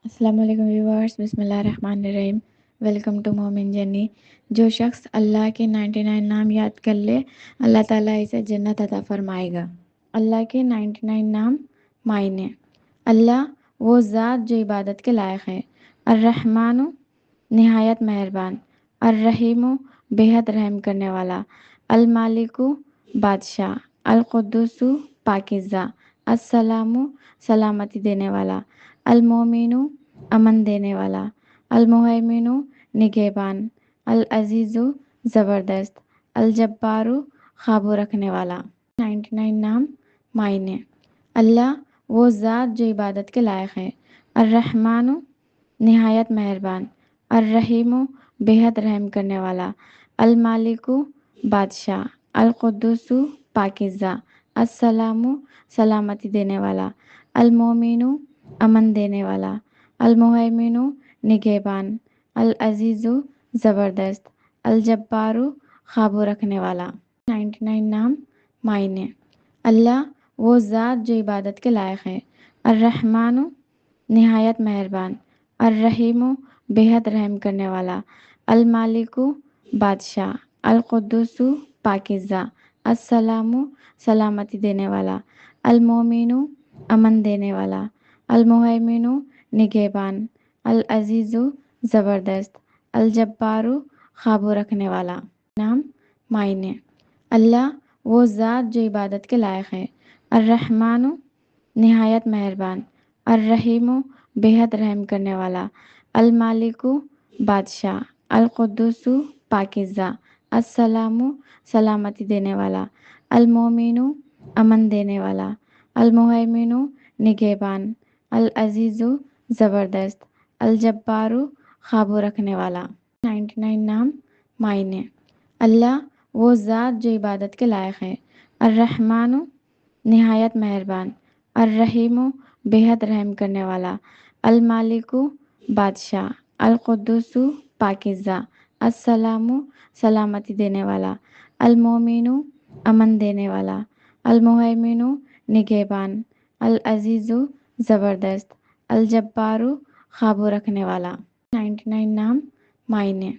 السلام علیکم ویورز، بسم اللہ الرحمن الرحیم۔ ویلکم ٹو مومن جرنی۔ جو شخص اللہ کے 99 نام یاد کر لے، اللہ تعالیٰ اسے جنت عطا فرمائے گا۔ اللہ کے 99 نام معنی: اللہ وہ ذات جو عبادت کے لائق ہے، الرحمن نہایت مہربان، الرحیم بے حد رحم کرنے والا، المالک بادشاہ، القدوس پاکیزہ، السلام سلامتی دینے والا، المومن امن دینے والا، المہیمن نگہبان، العزیز زبردست، الجبار قابو رکھنے والا۔ 99 نام معنی: اللہ وہ ذات جو عبادت کے لائق ہے، الرحمن نہایت مہربان، الرحیم بے حد رحم کرنے والا، المالک بادشاہ، القدوس پاکیزہ، السلام سلامتی دینے والا، المومن امن دینے والا، المہیمن نگہبان، العزیز زبردست، الجبار قابو رکھنے والا۔ 99 نام معنی: اللہ وہ ذات جو عبادت کے لائق ہے، الرحمن نہایت مہربان، الرحیم بے حد رحم کرنے والا، المالک بادشاہ، القدوس پاکیزہ، السلام سلامتی دینے والا، المومن امن دینے والا، المہیمن نگہبان، العزیز زبردست، الجبار قابو رکھنے والا۔ نام معنی: اللہ وہ ذات جو عبادت کے لائق ہے، الرحمن نہایت مہربان، الرحیم بے حد رحم کرنے والا، المالک بادشاہ، القدوس پاکیزہ، السلام سلامتی دینے والا، المومن امن دینے والا، المہیمن نگہبان، العزیز زبردست، الجبار قابو رکھنے والا۔ 99 نام معنی: اللہ وہ ذات جو عبادت کے لائق ہے، الرحمن نہایت مہربان، الرحیم بے حد رحم کرنے والا، المالک بادشاہ، القدوس پاکیزہ، السلام سلامتی دینے والا، المومن امن دینے والا، المہیمن نگہبان، العزیز زبردست، الجبار قابو رکھنے والا۔ 99 نام معنی: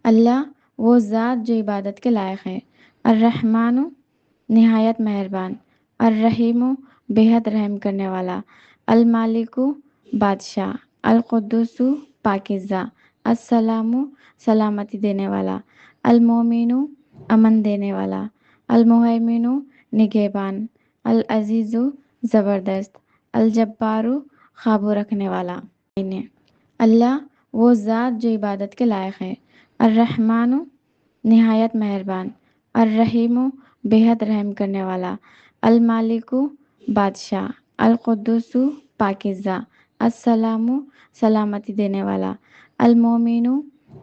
اللہ وہ ذات جو عبادت کے لائق ہے، الرحمن نہایت مہربان، الرحیم بے حد رحم کرنے والا، المالک بادشاہ، القدوس پاکیزہ، السلام سلامتی دینے والا، المومن امن دینے والا، المہیمن نگہبان، العزیز زبردست، الجبار قابو رکھنے والا۔ معنی: اللہ وہ ذات جو عبادت کے لائق ہے، الرحمن نہایت مہربان، الرحیم بے حد رحم کرنے والا، المالک بادشاہ، القدوس پاکیزہ، السلام سلامتی دینے والا، المومن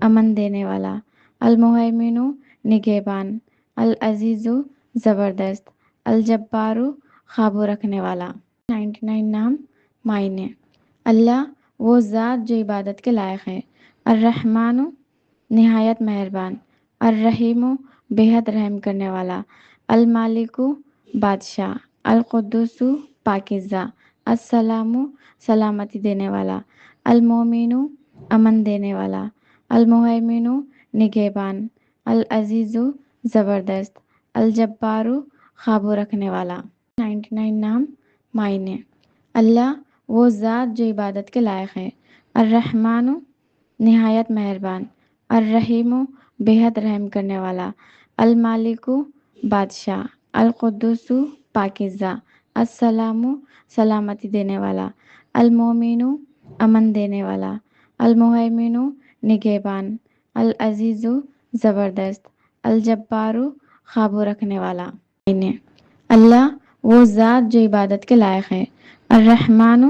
امن دینے والا، المہیمن نگہبان، العزیز زبردست، الجبار قابو رکھنے والا۔ 99 نام معنی: اللہ وہ ذات جو عبادت کے لائق ہے، الرحمن نہایت مہربان، الرحیم بے حد رحم کرنے والا، المالک بادشاہ، القدوس پاکیزہ، السلام سلامتی دینے والا، المومن امن دینے والا، المہیمن نگہبان، العزیز زبردست، الجبار قابو رکھنے والا۔ 99 نام معنی: اللہ وہ ذات جو عبادت کے لائق ہے، الرحمن نہایت مہربان، الرحیم بے حد رحم کرنے والا، المالک بادشاہ، القدوس پاکیزہ، السلام سلامتی دینے والا، المومن امن دینے والا، المہیمن نگہبان، العزیز زبردست، الجبار قابو رکھنے والا۔ معنی: اللہ وہ ذات جو عبادت کے لائق ہے، الرحمن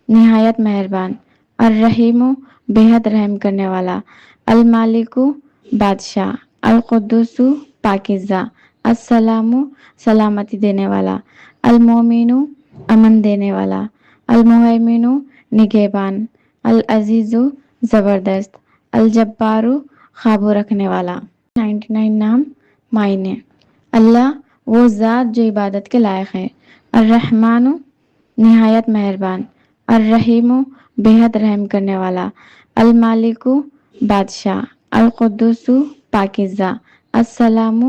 نہایت مہربان، الرحیم بے حد رحم کرنے والا، المالک بادشاہ، القدوس پاکیزہ، السلام سلامتی دینے والا، المومن امن دینے والا، المہیمن نگہبان، العزیز زبردست، الجبار قابو رکھنے والا۔ 99 نام معنی: اللہ وہ ذات جو عبادت کے لائق ہے، الرحمن نہایت مہربان، الرحیم بےحد رحم کرنے والا، المالک بادشاہ، القدوس پاکیزہ، السلام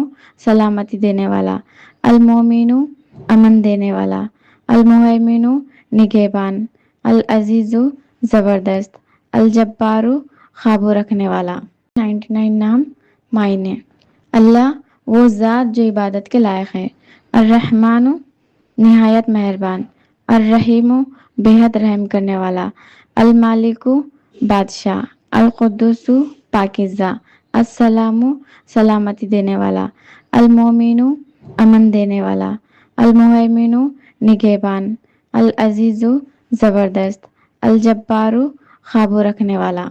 سلامتی دینے والا، المومن امن دینے والا، المہیمن نگہبان، العزیز زبردست، الجبار قابو رکھنے والا۔ 99 نام معنی: اللہ وہ ذات جو عبادت کے لائق ہے، الرحمن نہایت مہربان، الرحیم بےحد رحم کرنے والا، المالک بادشاہ، القدوس پاکیزہ، السلام سلامتی دینے والا، المومن امن دینے والا، المہیمن نگہبان، العزیز زبردست، الجبار قابو رکھنے والا۔